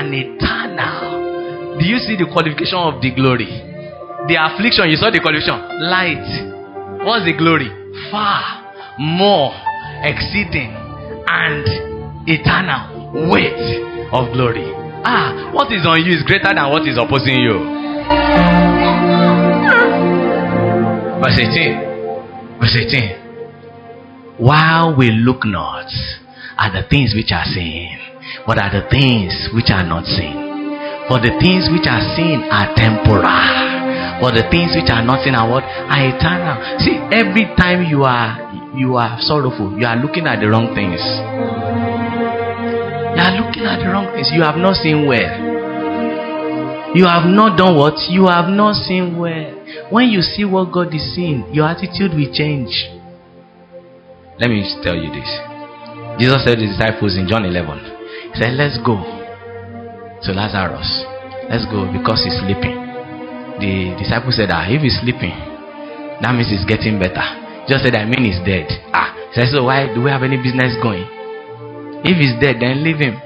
and eternal. Do you see the qualification of the glory? The affliction, you saw the qualification. Light. What's the glory? Far, more, exceeding, and eternal weight of glory. What is on you is greater than what is opposing you. Verse 18. Verse 18. While we look not at the things which are seen, but at the things which are not seen. For the things which are seen are temporal, but the things which are not seen are what? Are eternal. See, every time you are sorrowful, you are looking at the wrong things. You are looking at the wrong things. You have not seen well. You have not done what? You have not seen well. When you see what God is seeing, your attitude will change. Let me tell you this. Jesus said to the disciples in John 11, he said, let's go to Lazarus. Let's go because he's sleeping. The disciples said, if he's sleeping, that means he's getting better. Jesus said, I mean he's dead. He said, so why do we have any business going? If he's dead, then leave him.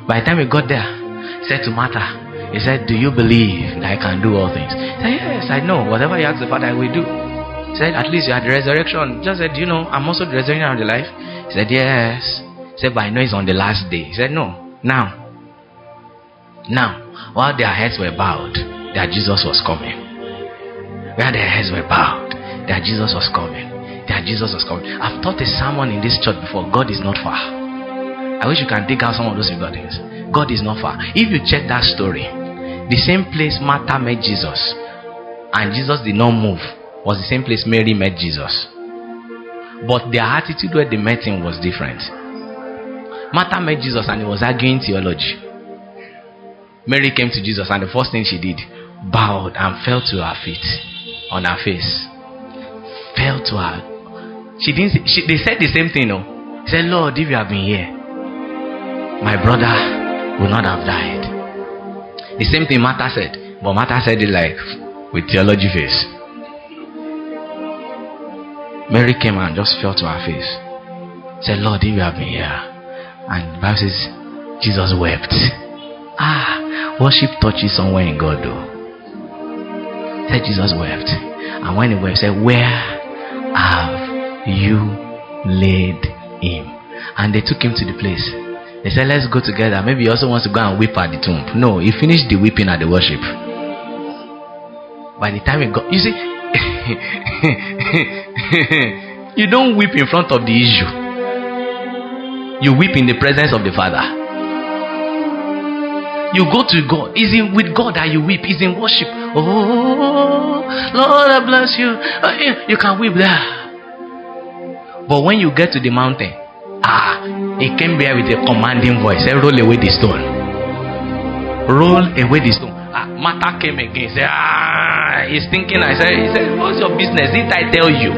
By the time he got there, he said to Martha, he said, do you believe that I can do all things? He said, yes, I know. Whatever you ask the Father, I will do. He said, at least you had the resurrection. Just said, I'm also the resurrection of the life. He said, yes. He said, but I know it's on the last day. He said, no. Now, while their heads were bowed, that Jesus was coming. While their heads were bowed, that Jesus was coming. That Jesus was coming. I've taught a sermon in this church before. God is not far. I wish you can dig out some of those recordings. God is not far. If you check that story, the same place Martha met Jesus and Jesus did not move was the same place Mary met Jesus. But their attitude where they met him was different. Martha met Jesus and he was arguing theology. Mary came to Jesus and the first thing she did, bowed and fell to her feet, on her face. Fell to her. She didn't. They said the same thing. No, he said, Lord, if you have been here, my brother would not have died. The same thing Martha said, but Martha said it like with theology face. Mary came and just fell to her face. Said, Lord, if you have been here. And the Bible says, Jesus wept. Worship touches somewhere in God though. Said Jesus wept. And when he wept, said, where have you laid him? And they took him to the place. They said, let's go together. Maybe he also wants to go and weep at the tomb. No, he finished the weeping at the worship. By the time he got, you see, you don't weep in front of the issue. You weep in the presence of the Father. You go to God. It's with God that you weep. It's in worship. Oh, Lord, I bless you. You can weep there. But when you get to the mountain, he came there with a commanding voice. Say, roll away the stone. Roll away the stone. Martha came again. Say, he's thinking. He said, what's your business? Didn't I tell you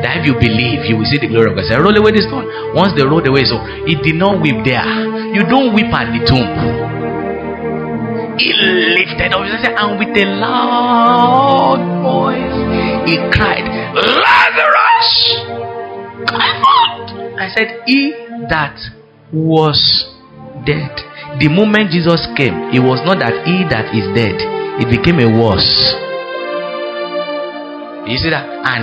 that if you believe, you will see the glory of God? Say, roll away the stone. Once they rolled away, so he did not weep there. You don't weep at the tomb. He lifted up and with a loud voice he cried, Lazarus, come out. I said, he that was dead. The moment Jesus came, it was not that he that is dead. It became a worse. You see that? And